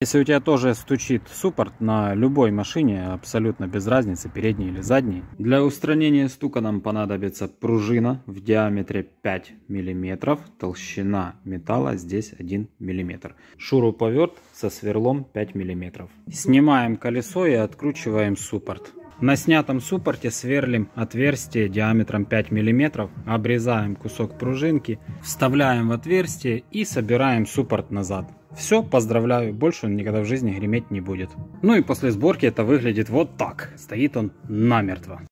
Если у тебя тоже стучит суппорт на любой машине, абсолютно без разницы, передней или задней, для устранения стука нам понадобится пружина в диаметре 5 мм, толщина металла здесь 1 мм, шуруповерт со сверлом 5 мм. Снимаем колесо и откручиваем суппорт. На снятом суппорте сверлим отверстие диаметром 5 мм, обрезаем кусок пружинки, вставляем в отверстие и собираем суппорт назад. Все, поздравляю, больше он никогда в жизни греметь не будет. Ну и после сборки это выглядит вот так. Стоит он намертво.